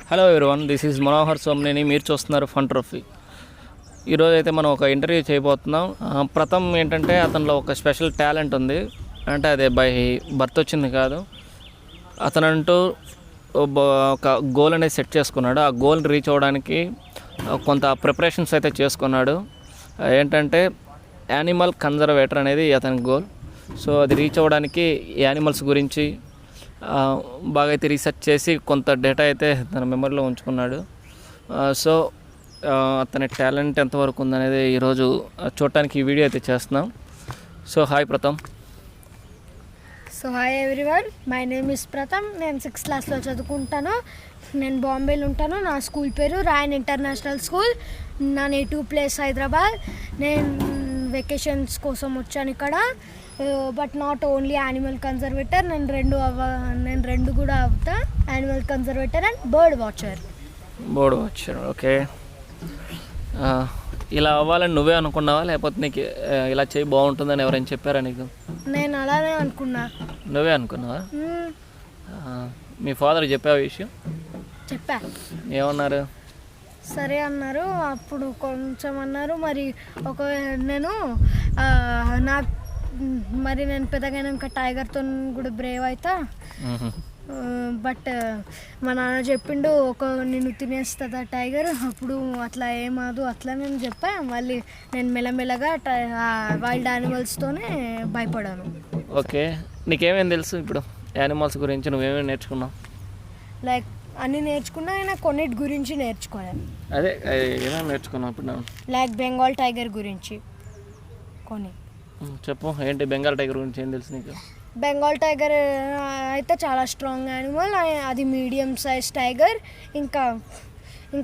Hello everyone, this is Manohar Somneni. మీరు చూస్తున్నారు fun trophy. ఈరోజు అయితే మనం ఒక ఇంటర్వ్యూ చేయబోతున్నాం. ప్రథమ్ ఏంటంటే అతనిలో ఒక స్పెషల్ టాలెంట్ ఉంది. అంటే అదే బై బర్త్ వచ్చింది కాదు. అతనంటూ ఒక గోల్ అనేది సెట్ చేసుకున్నాడు. ఆ గోల్ రీచ్ అవ్వడానికి కొంత ప్రిపరేషన్స్ అయితే చేసుకున్నాడు. ఏంటంటే యానిమల్ కన్జర్వేటర్ అనేది అతని గోల్. సో అది రీచ్ అవ్వడానికి యానిమల్స్ గురించి బాగా అయితే రీసెర్చ్ చేసి కొంత డేటా అయితే తన మెమరీలో ఉంచుకున్నాడు. సో అతని టాలెంట్ ఎంతవరకు ఉందనేది ఈరోజు చూడటానికి ఈ వీడియో అయితే చేస్తున్నాం. So hi Pratham. So hi everyone, my name is Pratham. నేను 6th క్లాస్లో చదువుకుంటాను. నేను బాంబేలో ఉంటాను. నా స్కూల్ పేరు రాయన్ ఇంటర్నేషనల్ స్కూల్. నా నేటివ్ ప్లేస్ హైదరాబాద్. నేను వెకేషన్స్ కోసం వచ్చాను ఇక్కడ. But not only animal conservator, నేను రెండు కూడా అవుతా. Animal conservator and bird watcher. Okay. ఇలా అవ్వాలని నువ్వే అనుకున్నావా, లేకపోతే నీకు ఇలా చేయి బాగుంటుందని ఎవరైనా చెప్పారా నీకు? నేను అలానే అనుకున్నా. నువ్వే అనుకున్నావా? మీ ఫాదర్ చెప్పావా విషయం? చెప్పా. ఏమన్నారు? సరే అన్నారు. అప్పుడు కొంచెం అన్నారు. మరి నేను పెద్దగా ఇంకా టైగర్తో కూడా బ్రేవ్ అవుతా. బట్ మా నాన్న చెప్పిండు, నిన్ను తినేస్తుందా టైగర్, అప్పుడు అట్లా ఏమాదు అట్లా నేను చెప్పా. మళ్ళీ నేను మెల్లమెల్లగా వైల్డ్ యానిమల్స్తోనే భయపడాను. ఓకే, నీకేమేమి తెలుసు ఇప్పుడు యానిమల్స్ గురించి? నువ్వేమేమి నేర్చుకున్నావు? లైక్ అన్నీ నేర్చుకున్నా, అయినా కొన్నిటి గురించి నేర్చుకోవాలి. అదే ఏమేమి నేర్చుకున్నావు ఇప్పుడు? లైక్ బెంగాల్ టైగర్ గురించి కొన్ని చెప్పు. ఏంటి బెంగాల్ టైగర్ గురించి ఏం తెలుసు నీకు? బెంగాల్ టైగర్ అయితే చాలా స్ట్రాంగ్ యానిమల్. అది మీడియం సైజ్ టైగర్. ఇంకా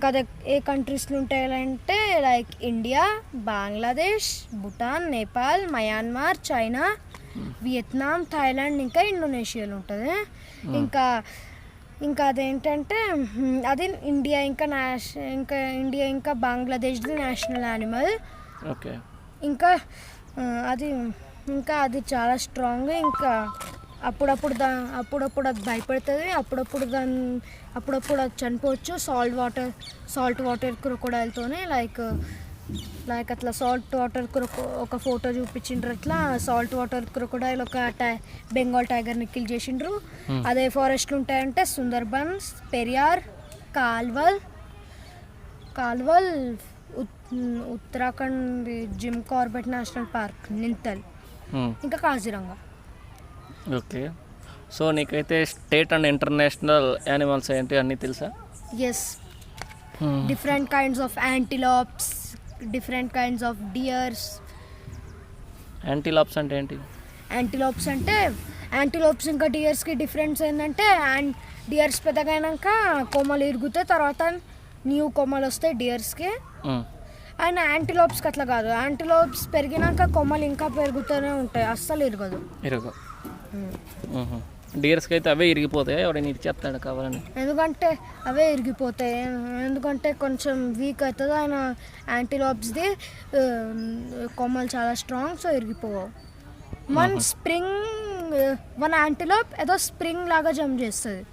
అది ఏ కంట్రీస్లో ఉంటాయంటే like India, Bangladesh, Bhutan, Nepal, Myanmar, China, Vietnam, Thailand, ఇంకా ఇండోనేషియాలో ఉంటుంది. ఇంకా అదేంటంటే అది ఇండియా ఇంకా బంగ్లాదేశ్ది నేషనల్ యానిమల్. ఓకే. ఇంకా అది చాలా స్ట్రాంగ్. ఇంకా అప్పుడప్పుడు అది భయపడుతుంది. అప్పుడప్పుడు అది చనిపోవచ్చు. సాల్ట్ వాటర్ క్రొకోడైల్తోనే లైక్ అట్లా సాల్ట్ వాటర్ ఒక ఫోటో చూపించిండ్రు. అట్లా సాల్ట్ వాటర్ క్రొకోడైల్ ఒక బెంగాల్ టైగర్ని కిల్ చేసిండ్రు. అదే ఫారెస్ట్లు ఉంటాయంటే సుందర్బన్స్, పెరియార్, కాల్వల్, Uttarakhand Jim Corbett national park, నింతల్, ఇంకా కాజిరంగా. ఓకే. సో నీకైతే స్టేట్ అండ్ ఇంటర్నేషనల్ యానిమల్స్ ఏంటి అన్నీ తెలుసా? Yes. Different kinds of antelopes, different kinds of deers. Antelopes అంటే ఏంటి? యాంటిలోప్స్ ఇంకా డియర్స్కి డిఫరెన్స్ ఏంటంటే, డియర్స్ పెద్దగైనాక కొమ్మలు ఇరుగుతాయి, తర్వాత న్యూ కొమ్మలు వస్తాయి డియర్స్కి. అండ్ యాంటిలోప్స్కి అట్లా కాదు. యాంటిలోప్స్ పెరిగినాక కొమ్మలు ఇంకా పెరుగుతూనే ఉంటాయి, అస్సలు ఇరగదు. డియర్స్కి అయితే అవే ఇరిగిపోతాయి. ఎవరైనా ఇరిచేస్తాడు కావాలని? ఎందుకంటే అవే ఇరిగిపోతాయి. ఎందుకంటే కొంచెం వీక్ అవుతుంది. ఆయన యాంటిలోప్స్ది కొమ్మలు చాలా స్ట్రాంగ్, సో ఇరిగిపోవు. వన్ యాంటిలోప్ ఏదో స్ప్రింగ్ లాగా జంప్ చేస్తుంది.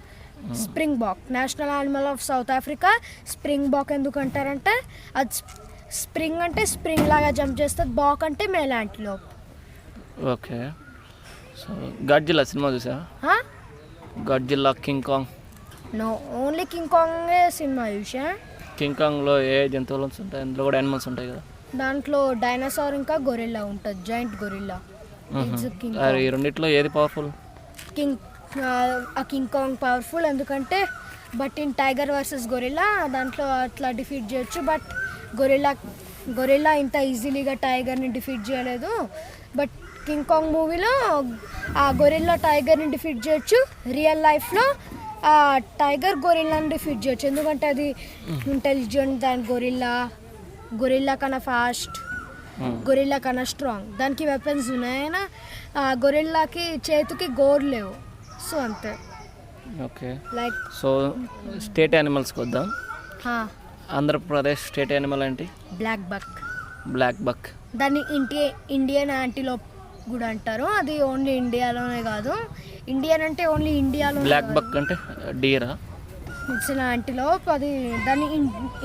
Springbok, national animal of South Africa. Springbok ఎందుకు అంటారంటే అది స్ప్రింగ్ అంటే స్ప్రింగ్ లాగా జంప్ చేస్తుంది, బాక్ అంటే male antelope. Okay. So Godzilla cinema చూసావా? Godzilla, King Kong? No, only King Kong cinema చూసా. కింగ్ కాంగ్లో ఏ జంతువులు ఉంటాయి? అందులో కూడా యానిమల్స్ ఉంటాయి కదా. దాంట్లో డైనోసార్ ఇంకా గొరిల్లా ఉంటుంది, జాయింట్ గొరిల్లా. ఈ రెండిట్లో ఏది పవర్ఫుల్? King Kong powerful. ఎందుకంటే but in tiger versus gorilla దాంట్లో అట్లా డిఫీట్ చేయొచ్చు. బట్ గొరిల్లా ఇంత ఈజీలీగా టైగర్ని డిఫీట్ చేయలేదు. బట్ కింగ్ కాంగ్ మూవీలో ఆ గొరిల్లా టైగర్ని డిఫీట్ చేయొచ్చు. రియల్ లైఫ్లో ఆ టైగర్ గొరిల్లాని డిఫీట్ చేయొచ్చు. ఎందుకంటే అది ఇంటెలిజెంట్, దాని గొరిల్లా కన్నా ఫాస్ట్, గొరిల్లా కన్నా స్ట్రాంగ్. దానికి వెపన్స్ ఉన్నాయైనా ఆ గొరిల్లాకి చేతికి గోర్లు లేవు. సో అంతే. ఓకే. లైక్ సో స్టేట్ యానిమల్స్కి వద్దాం. ఆంధ్రప్రదేశ్ స్టేట్ యానిమల్ ఏంటి? Blackbuck. దాన్ని ఇండియన్ యాంటిలోప్ కూడా అంటారు. అది ఓన్లీ ఇండియాలోనే కాదు. ఇండియన్ అంటే ఓన్లీ ఇండియాలో. బ్లాక్ బక్ అంటే డియరా? It's antelope. అది దాన్ని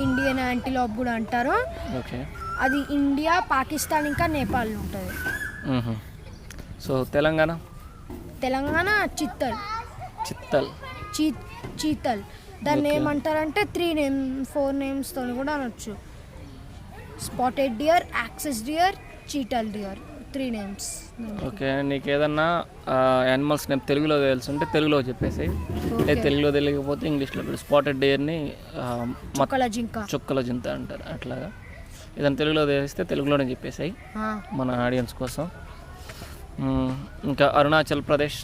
ఇండియన్ యాంటీలోప్ కూడా అంటారు. ఓకే. అది ఇండియా, పాకిస్తాన్ ఇంకా నేపాల్ ఉంటుంది. సో తెలంగాణ చిత్తల్. చీతల్. దాన్ని ఏమంటారంటే 4 నేమ్స్తో కూడా అనొచ్చు. Spotted deer, axis deer, chital deer, 3 names. Okay. నీకు ఏదన్నా యానిమల్స్ నేమ్ తెలుగులో తెలుసుంటే తెలుగులో చెప్పేసి, తెలుగులో తెలియకపోతే ఇంగ్లీష్లో పెట్టి. స్పాటెడ్ డియర్ని చుక్కల జింక అంటారు. అట్లాగా ఏదైనా తెలుగులో తెలిస్తే తెలుగులోనే చెప్పేసాయి మన ఆడియన్స్ కోసం. ఇంకా అరుణాచల్ ప్రదేశ్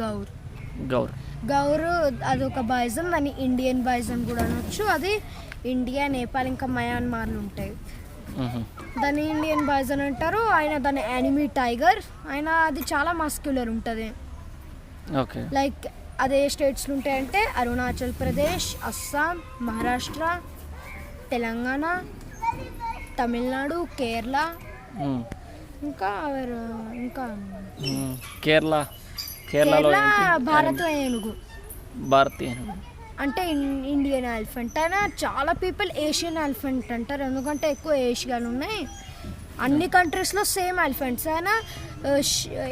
గౌర్ అదొక బైజన్. దాన్ని ఇండియన్ బైజన్ కూడా అనొచ్చు. అది ఇండియా, నేపాల్ ఇంకా మయన్మార్లు ఉంటాయి. దాన్ని ఇండియన్ బైజన్ అంటారు. దాన్ని యానిమీ టైగర్. అది చాలా మస్క్యులర్ ఉంటుంది. ఓకే. లైక్ అదే స్టేట్స్లో ఉంటాయంటే అరుణాచల్ ప్రదేశ్, అస్సాం, మహారాష్ట్ర, తెలంగాణ, తమిళనాడు, కేరళ, ఇంకా కేరళ భారతీయ ఏనుగు అంటే ఇండియన్ ఎలిఫెంట్. అయినా చాలా పీపుల్ ఏషియన్ ఎలిఫెంట్ అంటారు, ఎందుకంటే ఎక్కువ ఏషియాలు ఉన్నాయి. అన్ని కంట్రీస్లో సేమ్ ఎలిఫెంట్స్. అయినా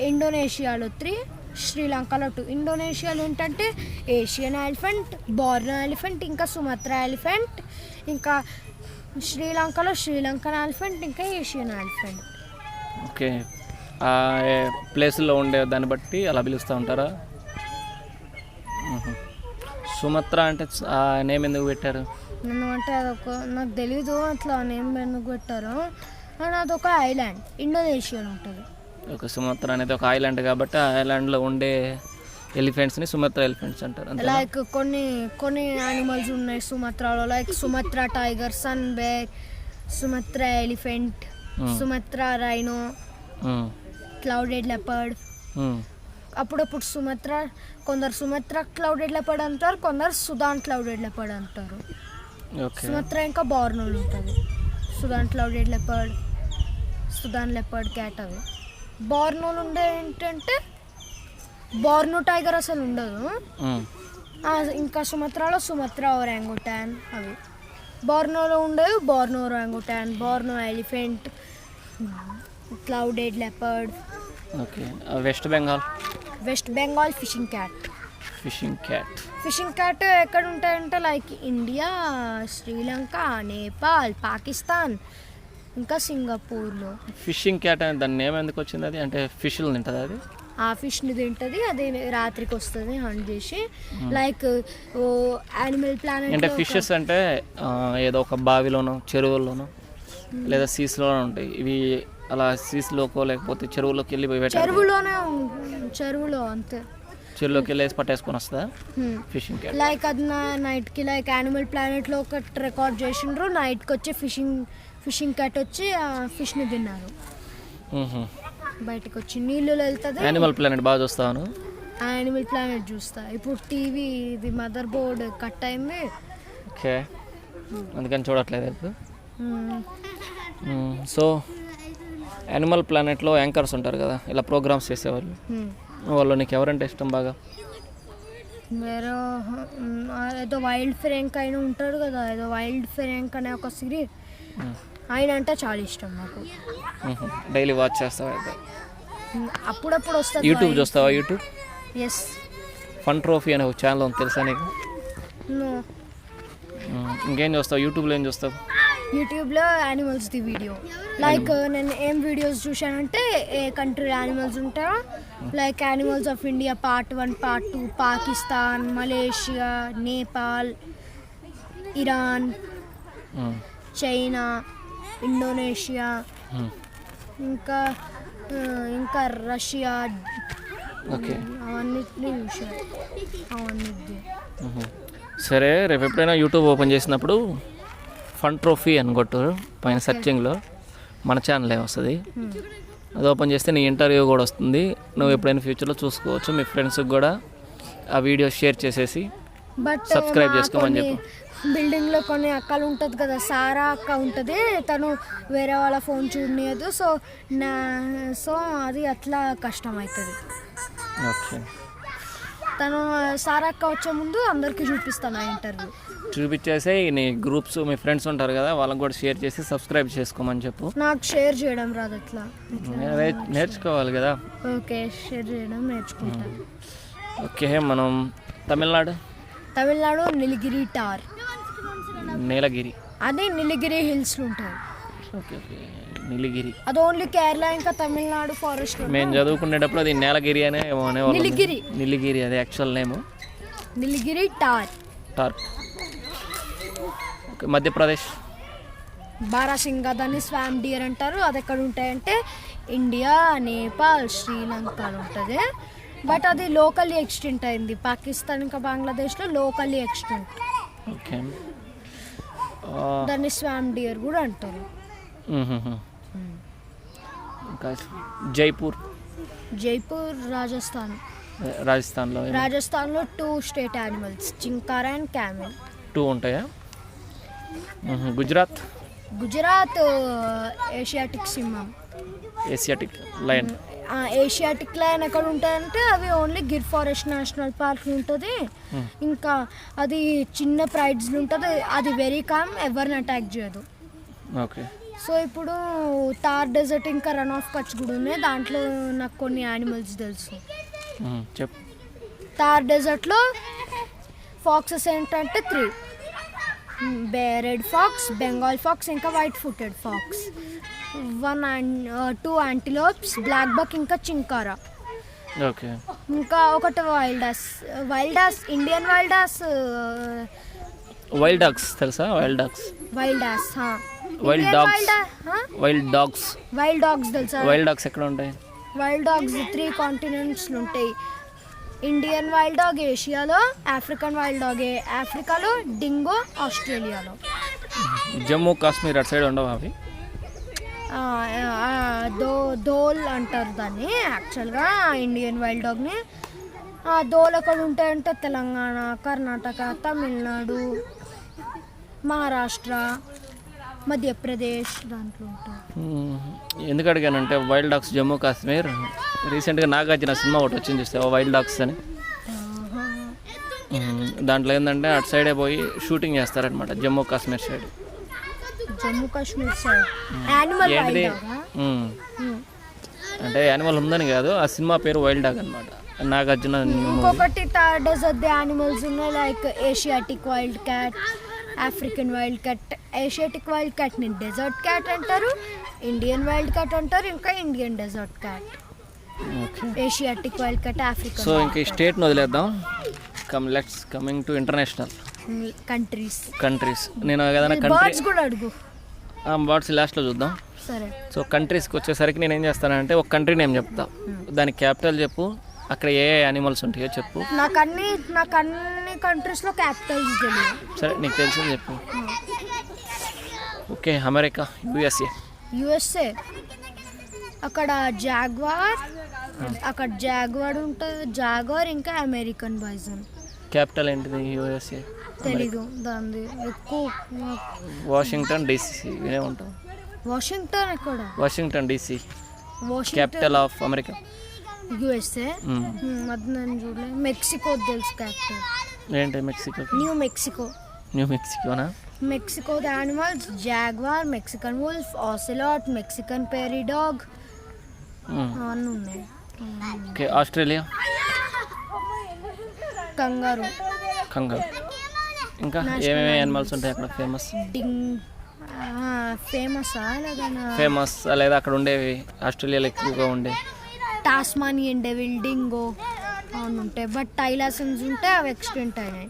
ఇండోనేషియాలో 3, శ్రీలంకలో 2. ఇండోనేషియాలో ఏంటంటే ఏషియన్ ఎలిఫెంట్, బోర్నో ఎలిఫెంట్, ఇంకా సుమత్రా ఎలిఫెంట్. ఇంకా శ్రీలంకలో శ్రీలంకన్ ఎలిఫెంట్, ఇంకా ఏషియన్ ఎలిఫెంట్. ఓకే. ప్లేస్లో ఉండే దాన్ని బట్టి అలా పిలుస్తూ ఉంటారా? సుమత్రా అంటే నేమ్ ఎందుకు పెట్టారు? ఎందుకంటే నాకు తెలీదు అట్లా నేమ్ ఎందుకు పెట్టారు. అండ్ అదొక ఐలాండ్, ఇండోనేషియాలో ఉంటుంది. ఒక సుమత్రా అనేది ఒక ఐలాండ్ కాబట్టి ఆ ఐలాండ్లో ఉండే ఎలిఫెంట్స్ని సుమత్రా ఎలిఫెంట్స్ అంటారు. లైక్ కొన్ని యానిమల్స్ ఉన్నాయి సుమత్రాలో. Like Sumatra tiger, sun bear, Sumatra elephant, Sumatra rhino, clouded leopard. అప్పుడప్పుడు కొందరు సుమత్రా క్లౌడెడ్ లెపర్డ్ అంటారు, కొందరు సుదాన్ క్లౌడెడ్ లెపర్డ్ అంటారు. సుమత్రా ఇంకా బోర్నోలు ఉంటుంది. Sudan clouded leopard, Sudan leopard cat. అవి బోర్నోలు ఉండే ఏంటంటే బోర్నో టైగర్ అసలు ఉండదు. ఇంకా సుమత్రాలో సుమత్రా ఒరాంగుటాన్. అవి బోర్నోలో ఉండేవి Borneo orangutan, Borneo elephant, clouded leopard. Okay. West Bengal fishing cat ఎక్కడ ఉంటాయంటే లైక్ ఇండియా, శ్రీలంక, నేపాల్, పాకిస్తాన్, ఇంకా సింగపూర్లో. ఫిషింగ్ క్యాట్ అనే దాని నేమ్ ఎందుకు వచ్చింది? అది అంటే ఫిష్లు తింటుంది. అది ఆ ఫిష్ని తింటుంది. అది రాత్రికి వస్తుంది హంట్ చేసి. లైక్ యానిమల్ ప్లానెట్ అంటే ఫిషెస్ అంటే ఏదో ఒక బావిలోనో, చెరువుల్లోనో లేదా సీస్లోనో ఉంటాయి. ఇవి అలా సీస్లోకో లేకపోతే చెరువులోకి వెళ్ళి చెరువులో అంతే. చెరువులోకి వెళ్ళేసి పట్టేసుకొని వస్తుందా ఫిషింగ్ క్యాట్? లైక్ అది నైట్కి లైక్ యానిమల్ ప్లానెట్లో ఒకటి రికార్డ్ చేసిండ్రు. నైట్కి వచ్చి ఫిషింగ్ క్యాట్ వచ్చి ఆ ఫిష్ని తిన్నారు. బయటకు వచ్చి నీళ్ళలో వెళ్తుంది. యానిమల్ ప్లానెట్ బాగా చూస్తాను. యానిమల్ ప్లానెట్ చూస్తా. ఇప్పుడు టీవీ ఇది మదర్ బోర్డ్ కట్ అయింది. ఓకే. అందుకని చూడట్లేదు ఇప్పుడు. సో యానిమల్ ప్లానెట్లో యాంకర్స్ ఉంటారు కదా, ఇలా ప్రోగ్రామ్స్ చేసేవాళ్ళు. వాళ్ళు నీకు ఎవరంటే ఇష్టం బాగా? ఏదో వైల్డ్ ఫ్రాంక్ అయినా ఉంటాడు కదా, ఏదో వైల్డ్ ఫ్రాంక్ అనే ఒక సిరీస్, ఆయన అంటే చాలా ఇష్టం నాకు. డైలీ వాచ్ చేస్తావా? అయితే అప్పుడప్పుడు వస్తుంది. యూట్యూబ్ చూస్తావా? YouTube yes. ఫన్ ట్రోఫీ అనే ఒక ఛానల్ ఉంది, తెలుసా నీకు? ఇంకేం చూస్తావు యూట్యూబ్లో? ఏం చూస్తావు యూట్యూబ్లో? యానిమల్స్ది వీడియో. లైక్ నేను ఏం వీడియోస్ చూశానంటే ఏ కంట్రీ యానిమల్స్ ఉంటాయో, like animals of India part 1, part 2, Pakistan, Malaysia, Nepal, Iran, China, Indonesia, ఇంకా రష్యా. ఓకే. అవన్నిటిని చూసాను. అవన్నీ. సరే, రేపు ఎప్పుడైనా యూట్యూబ్ ఓపెన్ చేసినప్పుడు ఫన్ ట్రోఫీ అని కొట్టు పైన సెర్చింగ్లో, మన ఛానలే వస్తుంది. అది ఓపెన్ చేస్తే నీ ఇంటర్వ్యూ కూడా వస్తుంది. నువ్వు ఎప్పుడైనా ఫ్యూచర్లో చూసుకోవచ్చు. మీ ఫ్రెండ్స్కి కూడా ఆ వీడియో షేర్ చేసేసి సబ్స్క్రైబ్ చేసుకోమని చెప్పు. బిల్డింగ్లో కొన్ని అక్కలు ఉంటుంది కదా, సారా అక్క ఉంటుంది, తను వేరే వాళ్ళ ఫోన్ చూడనియదు. సో అది అట్లా కష్టం అవుతుంది. ఓకే. తను సారక్క వచ్చే ముందు అందరికీ చూపిస్తాను ఆ ఇంటర్వ్యూ. చూపించేసి నీ గ్రూప్స్ మీ ఫ్రెండ్స్ ఉంటారు కదా వాళ్ళకి కూడా షేర్ చేసి సబ్స్క్రైబ్ చేసుకోమని చెప్పు. నాకు షేర్ చేయడం రాదు అట్లా. అదే నేర్చుకోవాలి కదా. ఓకే, షేర్ చేయడం నేర్చుకుంటాను. ఓకే, మనం తమిళనాడు నీలగిరి టార్. నీలగిరి అది నీలగిరి హిల్స్లో ఉంటుంది. ఓకే ఓకే, నీలగిరి అది ఓన్లీ కేరళ ఇంకా తమిళనాడు ఫారెస్ట్. మేము చదువుకునేటప్పుడు అది నీలగిరి అనే ఏమో అనేవాళ్ళం. నీలగిరి అది యాక్చువల్ నేమ్. నీలగిరి టార్. ఓకే, మధ్యప్రదేశ్ బారాసింగా, దాన్ని స్వామ్ డియర్ అంటారు. అది ఎక్కడ ఉంటాయంటే ఇండియా, నేపాల్, శ్రీలంకలో ఉంటుంది. బట్ అది లోకల్లీ ఎక్స్టెంట్ అయింది. పాకిస్తాన్ ఇంకా బంగ్లాదేశ్లో లోకల్లీ ఎక్స్టెంట్. ఓకే, దాన్ని స్వామ్ డియర్ కూడా అంటారు. ఇంకా జైపూర్ రాజస్థాన్లో 2 state animals, chinkara and camel. 2 ఉంటాయా? గుజరాత్ ఏషియాటిక్ సింహం. Asiatic lion. ఏషియాటిక్ లయన్ ఎక్కడ ఉంటాయంటే అవి only Gir forest national park ఉంటుంది. ఇంకా అది చిన్న ప్రైడ్స్లో ఉంటుంది. అది వెరీ కామ్, ఎవరిని అటాక్ చేయదు. ఓకే, సో ఇప్పుడు థార్ డెజర్ట్ ఇంకా రన్ ఆఫ్ కచ్ కూడా ఉన్నాయి. దాంట్లో నాకు కొన్ని యానిమల్స్ తెలుసు. చెప్పు. థార్ డెజర్ట్లో ఫాక్సెస్ ఏంటంటే 3: రెడ్ ఫాక్స్, బెంగాల్ ఫాక్స్ ఇంకా white footed fox. 2 antelopes, black buck ఇంకా చింకారా. ఓకే, ఇంకా ఒకటి wild ass, Indian wild ass. Wild dogs తెలుసా? వైల్డ్ డాగ్స్ తెలుసా? వైల్డ్ డాగ్స్ ఎక్కడ ఉంటాయి? వైల్డ్ డాగ్స్ 3 కాంటినెంట్స్లో ఉంటాయి. ఇండియన్ వైల్డ్ డాగ్ ఏషియాలో, ఆఫ్రికన్ వైల్డ్ డాగ్ ఆఫ్రికాలో, డింగో ఆస్ట్రేలియాలో. జమ్మూ కాశ్మీర్ అటు సైడ్ ఉండవు అవి? దోల్ అంటారు దాన్ని యాక్చువల్గా ఇండియన్ వైల్డ్ డాగ్ని. దోల్ ఎక్కడ ఉంటాయంటే తెలంగాణ, కర్ణాటక, తమిళనాడు, మహారాష్ట్ర, మధ్యప్రదేశ్ దాంట్లో ఉంటాయి. ఎందుకు అడిగానంటే వైల్డ్ డాగ్స్ జమ్మూ కాశ్మీర్ రీసెంట్గా నాగార్జున సినిమా ఒకటి వచ్చింది చూస్తే వైల్డ్ డాగ్స్ అని. దాంట్లో ఏంటంటే అటు సైడే పోయి షూటింగ్ చేస్తారనమాట జమ్మూ కాశ్మీర్ సైడ్. ఏంటిది అంటే యానిమల్ ఉందని కాదు, ఆ సినిమా పేరు వైల్డ్ డాగ్ అనమాట. నాగార్జున. ఇంకొకటి డెజర్ట్ యానిమల్స్ ఉన్నాయి, like Asiatic wild cat, African wild cat. Asiatic wild క్యాట్ని డెజర్ట్ క్యాట్ అంటారు, ఇండియన్ వైల్డ్ క్యాట్ అంటారు, ఇంకా Indian desert cat. Asiatic wild cat, African. So ఇంకా ఈ స్టేట్ని వదిలేద్దాం. Coming to international countries. నేను ఏదైనా బర్డ్స్ కూడా అడుగు. బర్డ్స్ లాస్ట్లో చూద్దాం. సరే. సో కంట్రీస్కి వచ్చేసరికి నేను ఏం చేస్తానంటే ఒక కంట్రీ నేమ్ చెప్తా, దాని క్యాపిటల్ చెప్పు, అక్కడ ఏ యానిమల్స్ ఉంటాయో చెప్పు. నాకు అన్ని కంట్రీస్లో క్యాపిటల్స్ తెలియదు. సరే, నీకు తెలిసింది చెప్పు. Okay, America, USA. అక్కడ జాగ్వార్ ఉంటుంది, జాగ్వార్ ఇంకా అమెరికన్ బైజన్. క్యాపిటల్ ఏంటిది యుఎస్ఏ? తెలీదు దాన్ని ఎక్కువ. వాషింగ్టన్ డీసీ వినే ఉంటాం. Washington DC capital of America. USA అది నేను చూడలేదు. మెక్సికో తెలుసు క్యాపిటల్. ఏంటి మెక్సికో? న్యూ మెక్సికోనా? Mexico animals jaguar, Mexican wolf, ocelot, Mexican prairie dog అవన్నీ ఉన్నాయి. Okay, Australia. కంగారు. ఇంకా ఏమేమి యానిమల్స్ ఉంటాయి అక్కడ ఫేమస్ లేదా అక్కడ ఉండేవి ఆస్ట్రేలియాలో ఎక్కువగా ఉండే? టాస్మానియన్ డెవిల్, డింగో అవును ఉంటాయి. బట్ టైలాసన్స్ ఉంటాయి, అవి ఎక్స్టెంట్ అయినాయి.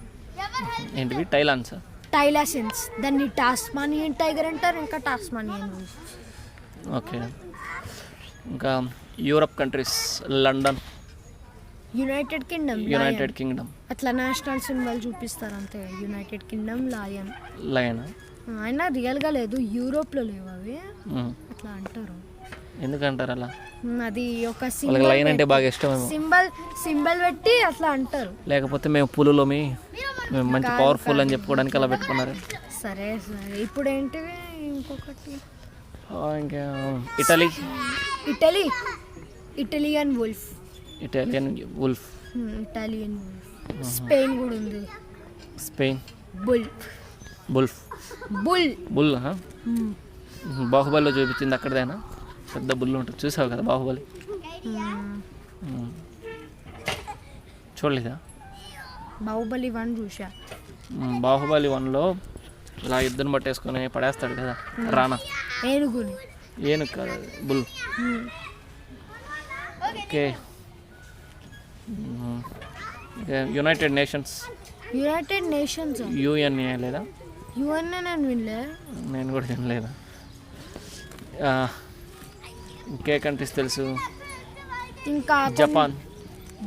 ఏంటివి? టైలాసన్స్. దాన్ని టాస్మానియన్ టైగర్ అంటారు, ఇంకా టాస్మానియన్ వుల్ఫ్. ఓకే, ఇంకా Europe countries. London. United Kingdom. అట్లా నేషనల్ సింబల్ చూపిస్తారు అంతే. United Kingdom lion. అయినా రియల్గా లేదు, యూరోప్లో లేవు అవి, అట్లా అంటారు. ఎందుకంటారు అలా? అది ఒక లయన్ అంటే బాగా ఇష్టం. సింబల్ పెట్టి అట్లా అంటారు. లేకపోతే మేము పులులో మేము మంచి పవర్ఫుల్ అని చెప్పుకోవడానికి అలా పెట్టుకున్నారు. సరే. ఇప్పుడు ఏంటివి ఇంకొకటి? ఇంకా ఇటలియన్ వుల్ఫ్. స్పెయిన్ కూడా ఉంది. స్పెయిన్ బుల్ బుల్ఫ్ బుల్ బుల్ బాహుబలిలో చూపించింది అక్కడదేనా? పెద్ద బుల్ ఉంటుంది, చూసావు కదా బాహుబలి? చూడలేదా? బాహుబలి 1 చూసా. బాహుబలి 1లో ఇలా ఇద్దరు పట్టేసుకొని పడేస్తాడు కదా రానా. ఏనుగుని. ఏనుగు కాదు, అది bull. Okay, United nations. United nations UNA లేదా? యుఎన్ నేను వినలే. నేను కూడా తినలేదు. ఇంకే కంట్రీస్ తెలుసు? ఇంకా జపాన్.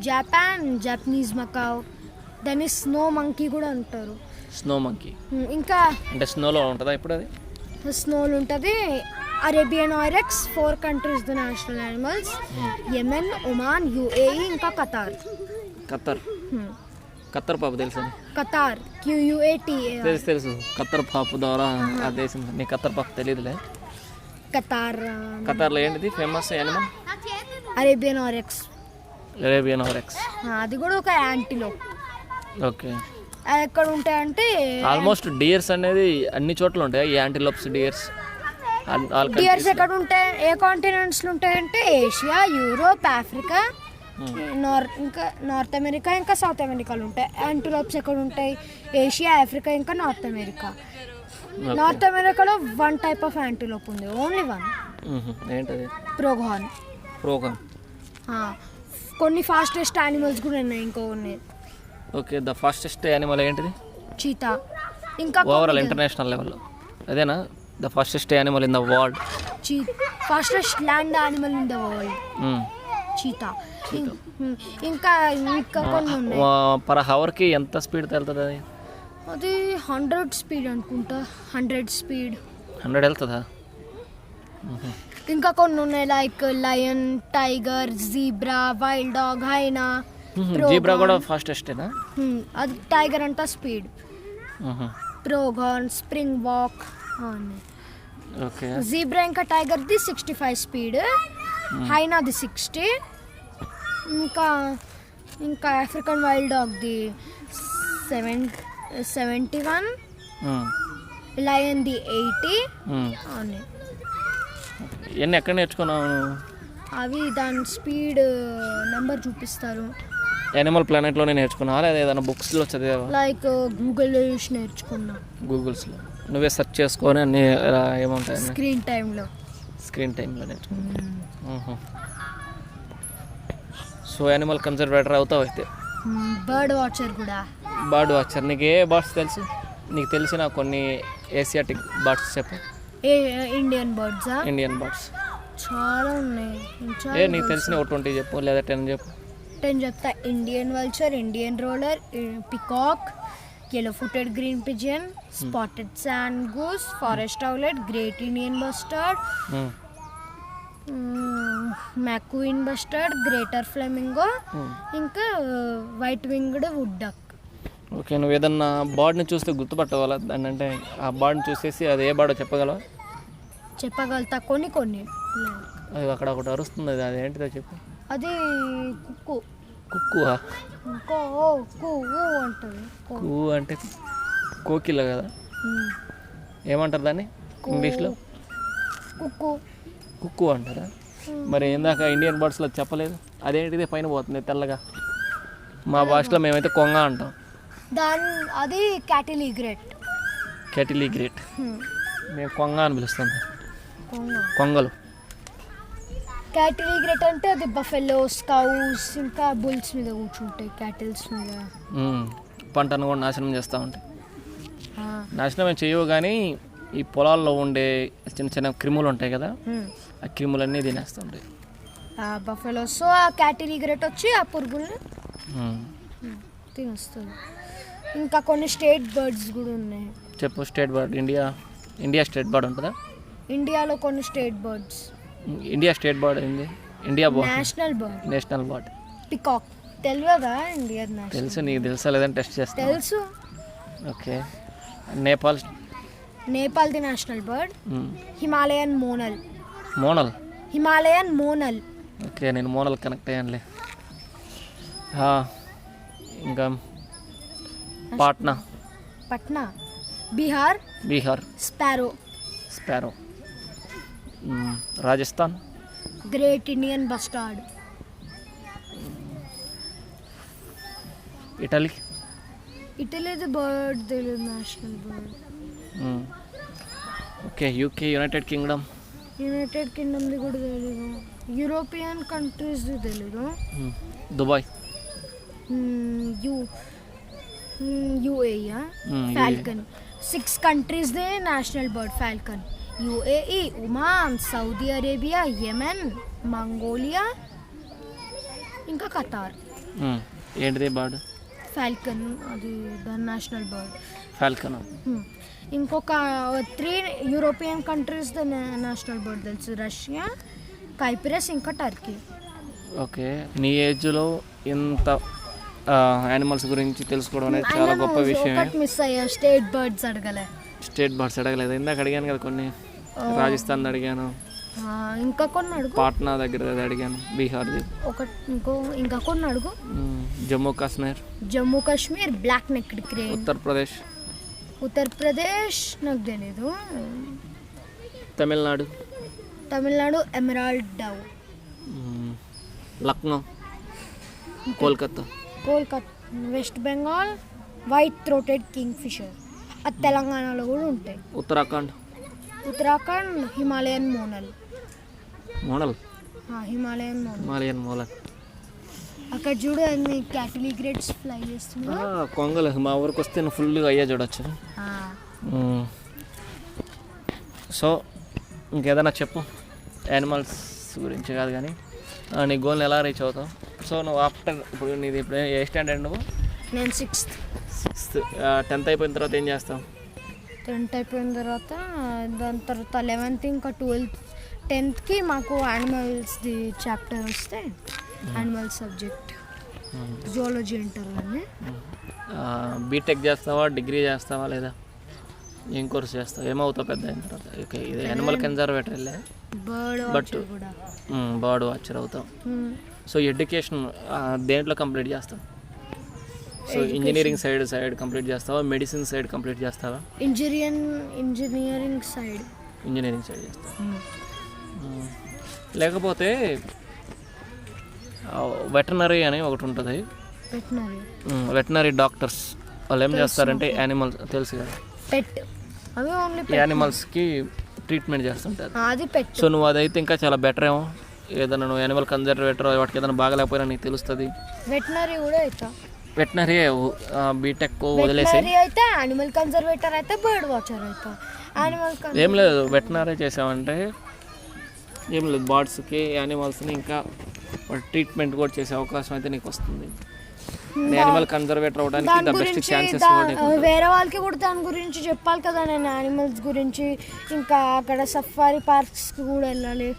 జపనీస్ మకావ్, దాన్ని స్నో మంకీ కూడా అంటారు. స్నో మంకీ ఇంకా అంటే స్నోలో ఉంటుందా ఇప్పుడు అది? స్నోలు ఉంటుంది. Arabian RX, 4 countries the national animals. Yemen, Oman, UAE, ఇంకా ఖతార్. ఖత్తర్ పాపు తెలుసు? Qatar QUATA. తెలుసు ఖత్తర్ పాపు ద్వారా ఆ దేశం. నీకు ఖత్తర్ పాపు తెలియదులే. ఖతార్లో ఏంటిది famous animal? Arabian RX. Arabian RX అది కూడా ఒక యాంటీలోప్. ఓకే, అది ఎక్కడ ఉంటాయంటే ఆల్మోస్ట్ డియర్స్ అనేది అన్ని చోట్ల ఉంటాయి. యాంటీలోప్స్, డియర్స్ డియర్స్ ఎక్కడ ఉంటాయి, ఏ కాంటినెంట్స్లో ఉంటాయంటే ఏషియా, యూరోప్, ఆఫ్రికా, ఇంకా నార్త్ అమెరికా, ఇంకా సౌత్ అమెరికాలో ఉంటాయి. యాంటీలోప్స్ ఎక్కడ ఉంటాయి? ఏషియా, ఆఫ్రికా, ఇంకా నార్త్ అమెరికా. నార్త్ అమెరికాలో 1 టైప్ ఆఫ్ యాంటీలోప్ ఉంది, ఓన్లీ 1. ఏంటది? ప్రోగాన్. కొన్ని ఫాస్టెస్ట్ యానిమల్స్ కూడా ఉన్నాయి, ఇంకో ఉన్నాయి. ఓకే, ద ఫాస్టెస్ట్ యానిమల్ ఏంటిది? చీతా. ఇంకా ఓవరాల్ ఇంటర్నేషనల్ లెవెల్లో అదేనా the fastest animal in the world? Fastest land animal in the world cheetah. ఇంకా కొన్ని ఉన్నాయి. పర్ హవర్కి ఎంత స్పీడ్ వెళ్తుంది అది? అది 100 స్పీడ్ అనుకుంటా. 100 స్పీడ్. 100 వెళ్తుందా? ఇంకా కొన్ని ఉన్నాయి, like lion, tiger, zebra, wild dog, hyena. Zebra కూడా ఫాస్టెస్టేనా? అది టైగర్ అంట speed. Pronghorn, springbok. Okay, zebra ఇంకా టైగర్ది 65 స్పీడ్, హైనాది 60. ఇంకా ఆఫ్రికన్ వైల్డ్ డాగ్ది 71, లయన్ది 80. ఇవన్నీ ఎక్కడ నేర్చుకున్నావు? అవి దాని స్పీడ్ నెంబర్ చూపిస్తారు. యానిమల్ ప్లానెట్లోనే నేర్చుకున్నావా లేదా ఏదైనా బుక్స్లో చదివావా? లైక్ గూగుల్లో చూసి నేర్చుకున్నా. గూగుల్స్లో నువ్వే సెర్చ్ చేసుకొని అన్నీ ఏముంటాయి? స్క్రీన్ టైంలో నేర్చుకున్నాను. సో యానిమల్ కన్జర్వేటర్ అవుతావు అయితే? బర్డ్ వాచర్ కూడా. Bird watcher. నీకు ఏ బర్డ్స్ తెలుసు? నీకు తెలిసిన కొన్ని ఏసియాటిక్ బర్డ్స్ చెప్పు. ఇండియన్ బర్డ్సా? ఇండియన్ బర్డ్స్ చాలా ఉన్నాయి. నీకు తెలిసిన ఒక 20 చెప్పు, లేదా 10 చెప్పు. 10 చెప్తా. Indian vulture, Indian roller, peacock, yellow footed green pigeon, spotted sand goose, forest owlet, great Indian bustard, McQueen bustard, greater flamingo, ఇంకా white winged wood duck. Okay, నువ్వు ఏదన్నా బర్డ్ని చూస్తే గుర్తుపట్టగలవా? దాన్ని అంటే ఆ బర్డ్ని చూసేసి అది ఏ బర్డో చెప్పగలవా? చెప్పగలుగుతా కొన్ని. అది అక్కడ ఒకటి అరుస్తుంది, అది ఏంటిదో చెప్పు. అది కుక్కు. కుక్కువా? అంటుంది. కూ అంటే కోకిల కదా? ఏమంటారు దాన్ని ఇంగ్లీష్లో? కుక్కు అంటారా? మరి ఇందాక ఇండియన్ బర్డ్స్లో చెప్పలేదు, అదేంటిది పైన పోతుంది తెల్లగా? మా భాషలో మేమైతే కొంగ అంటాం. అది క్యాటిల్ ఈగ్రెట్. మేము కొంగ అని పిలుస్తాం. కొంగలు. క్యాటిల్ ఈగ్రెట్ అంటే అది బఫెలోస్, కౌస్, ఇంకా బుల్స్ మీద కూర్చుంటాయి, క్యాటిల్స్ మీద. పంటను కూడా నాశనం చేస్తూ ఉంటాయి. నాశనం ఏం చేయవు కానీ ఈ పొలాల్లో ఉండే చిన్న చిన్న క్రిములు ఉంటాయి కదా, ఆ క్రిములన్నీ తినేస్తుంటాయి. బఫెలోస్. ఆ క్యాటిల్ ఈగ్రెట్ వచ్చి ఆ పురుగుల్ని తినేస్తుంది. ఇంకా కొన్ని స్టేట్ బర్డ్స్ కూడా ఉన్నాయి. చెప్పు. State bird. India state bird ఉంటుందా? ఇండియాలో కొన్ని state birds. India state bird ఏంది? India national bird peacock. తెలియదా? ఇండియా తెలుసు. నీకు తెలుసా లేదని టెస్ట్ చేస్తా. తెలుసు. ఓకే. నేపాల్ది national bird Himalayan monal. Okay, నేను మోనల్ కనెక్ట్ అయ్యానులే. ఇంకా Patna, Patna, Bihar, Bihar, sparrow, sparrow. Rajasthan, great Indian bustard. Italy, ఇటలీది బర్డ్ తెలియదు, national bird. Okay. UK, United Kingdom, United కింగ్డమ్ది కూడా తెలీదు. యూరోపియన్ కంట్రీస్ది తెలీదు. Dubai, UAE, falcon. 6 కంట్రీస్దే national bird falcon. UAE, Oman, Saudi Arabia, Yemen, Mongolia, ఇంకా ఖతార్. ఏంటిది బర్డ్? ఫాల్కన్, అది దాని నేషనల్ బర్డ్. ఫాల్కన్. ఇంకొక 3 యూరోపియన్ కంట్రీస్ నేషనల్ బర్డ్ తెలుసు. రష్యా, కైప్రస్, ఇంకా టర్కీ. ఓకే. నీ ఏజ్లో ఇంత యానిమల్స్ గురించి తెలుసుకోవడం అనేది చాలా గొప్ప విషయం. మిస్ అయ్యా, స్టేట్ బర్డ్స్ అడగలే. స్టేట్ బర్డ్స్ అడగలేదు. ఇందాక అడిగాను కదా కొన్ని. రాజస్థాన్ అడిగాను, ఇంకా కొన్ని అడుగు. పాట్నా దగ్గర అడిగాను, బీహార్ది. ఇంకా కొన్ని అడుగు. Jammu Kashmir, Jammu Kashmir, black necked crane. Uttar Pradesh, Uttar Pradesh నాకు తెలీదు. Tamil Nadu, Tamil Nadu, emerald dove. Lucknow, Kolkata, Kolkata. West Bengal, white throated kingfisher. అది తెలంగాణలో కూడా ఉంటాయి. Uttarakhand, Uttarakhand, Himalayan monal. Model, Himalayan monal. Himalayan model. అక్కడ చూడు అన్ని క్యాటిలిగ్రేట్స్ ఫ్లై చేస్తున్నా. కొంగలు మా ఊరికి వస్తే నువ్వు ఫుల్గా అయ్యా చూడొచ్చు. సో ఇంకేదైనా చెప్పు, యానిమల్స్ గురించి కాదు కానీ నీ గోల్ని ఎలా రీచ్ అవుతావు? సో నువ్వు ఆఫ్టర్ ఇప్పుడు నీది ఇప్పుడు ఏ స్టాండర్డ్ నువ్వు? నేను 6th. 10th అయిపోయిన తర్వాత ఏం చేస్తావు? 10th అయిపోయిన తర్వాత దాని తర్వాత 11th ఇంకా 12th. 10thకి మాకు యానిమల్స్ది చాప్టర్ వస్తే యానిమల్ సబ్జెక్ట్ జువాలజీ అంటారు అని. బీటెక్ చేస్తావా, డిగ్రీ చేస్తావా, లేదా ఏం కోర్స్ చేస్తావు? ఏమవుతావు పెద్ద అయిన తర్వాత? ఓకే, ఇది యానిమల్ కన్జర్వేటర్ వెళ్ళే బర్డ్ వాచర్ అవుతావు. సో ఎడ్యుకేషన్ దేంట్లో కంప్లీట్ చేస్తావు? సో ఇంజనీరింగ్ సైడ్ కంప్లీట్ చేస్తావా, మెడిసిన్ సైడ్ కంప్లీట్ చేస్తావా? ఇంజనీరింగ్ సైడ్ చేస్తావా? లేకపోతే వెటనరీ అని ఒకటి ఉంటుంది. వెటనరీ డాక్టర్స్ వాళ్ళు ఏం చేస్తారంటే యానిమల్స్ తెలుసు కదా, పెట్ అవి ఓన్లీ యానిమల్స్కి ట్రీట్మెంట్ చేస్తుంటారు. అది పెట్. సో నువ్వు అదైతే ఇంకా చాలా బెటర్ ఏమో. ఏదైనా నువ్వు యానిమల్ కన్జర్వేటర్ వాటికి ఏదైనా బాగలేకపోయినా నీకు తెలుస్తుంది. వెటనరీ కూడా అవుతా. వెటనరీ బీటెక్ వదిలేసి అయితే యానిమల్ కన్జర్వేటర్ అయితే బర్డ్ వాచర్ అవుతా. యానిమల్ ఏం లేదు, వెటనరీ చేసావంటే ఏం లేదు, బర్డ్స్కి యానిమల్స్ని ఇంకా ట్రీట్మెంట్ కూడా చేసే అవకాశం అయితే నీకు వస్తుంది. యానిమల్ కన్జర్వేటర్ అవడానికి ద బెస్ట్ ఛాన్సెస్. వేరే వాళ్ళకి కూడా దాని గురించి చెప్పాలి కదా నేను, యానిమల్స్ గురించి. ఇంకా అక్కడ సఫారీ పార్క్స్కి కూడా వెళ్ళాలి.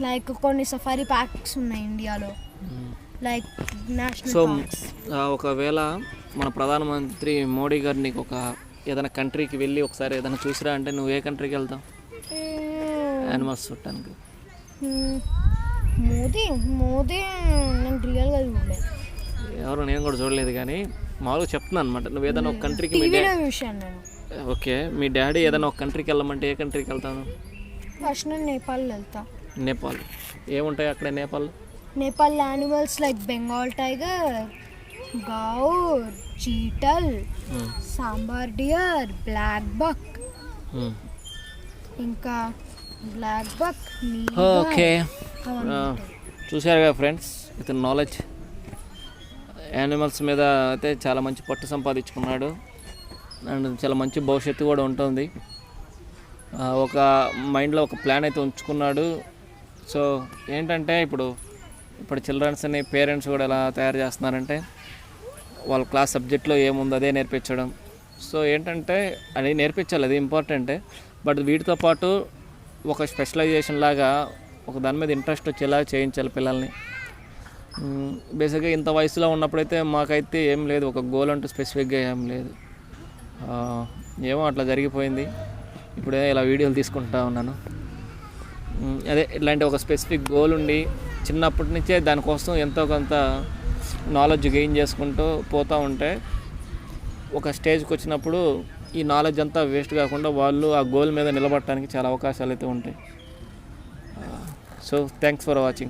లైక్ కొన్ని సఫారీ పార్క్స్ ఉన్నాయి ఇండియాలో, లైక్ నేషనల్ పార్క్స్. ఒకవేళ మన ప్రధానమంత్రి మోడీ గారు నీకు ఒక ఏదైనా కంట్రీకి వెళ్ళి ఒకసారి ఏదైనా చూసిరా అంటే నువ్వు ఏ కంట్రీకి వెళ్తావు యానిమల్స్ చూడటానికి? మోదీ నేను రియల్గా చూడలేదు. ఎవరు, నేను కూడా చూడలేదు కానీ మామూలుగా చెప్తున్నాను అనమాట. నువ్వు ఏదైనా ఒక కంట్రీకి ఓకే, మీ డాడీ ఏదైనా ఒక కంట్రీకి వెళ్ళమంటే ఏ కంట్రీకి వెళ్తాను? ఫస్ట్ నేను నేపాల్ వెళ్తా. నేపాల్ ఏముంటాయి అక్కడ? Nepal animals like Bengal tiger, gaur, chital, sambar deer, black buck, ఇంకా బ్లాక్ బక్. ఓకే, చూసారు కదా ఫ్రెండ్స్, ఇతని నాలెడ్జ్ యానిమల్స్ మీద అయితే చాలా మంచి పట్టు సంపాదించుకున్నాడు అండ్ చాలా మంచి భవిష్యత్తు కూడా ఉంటుంది. ఒక మైండ్లో ఒక ప్లాన్ అయితే ఉంచుకున్నాడు. సో ఏంటంటే ఇప్పుడు చిల్డ్రన్స్ని పేరెంట్స్ కూడా ఎలా తయారు చేస్తున్నారంటే వాళ్ళ క్లాస్ సబ్జెక్ట్లో ఏముందో అదే నేర్పించడం. సో ఏంటంటే అది నేర్పించాలి, అది ఇంపార్టెంటే. బట్ వీటితో పాటు ఒక స్పెషలైజేషన్ లాగా ఒక దాని మీద ఇంట్రెస్ట్ వచ్చేలా చేయించాలి పిల్లల్ని. బేసిక్గా ఇంత వయసులో ఉన్నప్పుడైతే మాకైతే ఏం లేదు, ఒక గోల్ అంటూ స్పెసిఫిక్గా ఏం లేదు. ఏమో అట్లా జరిగిపోయింది. ఇప్పుడే ఇలా వీడియోలు తీసుకుంటా ఉన్నాను. అదే ఇలాంటి ఒక స్పెసిఫిక్ గోల్ ఉండి చిన్నప్పటి నుంచే దానికోసం ఎంతో కొంత నాలెడ్జ్ గెయిన్ చేసుకుంటూ పోతూ ఉంటే ఒక స్టేజ్కి వచ్చినప్పుడు ఈ నాలెడ్జ్ అంతా వేస్ట్ కాకుండా వాళ్ళు ఆ గోల్ మీద నిలబడటానికి చాలా అవకాశాలు అయితే ఉంటాయి. So thanks for watching.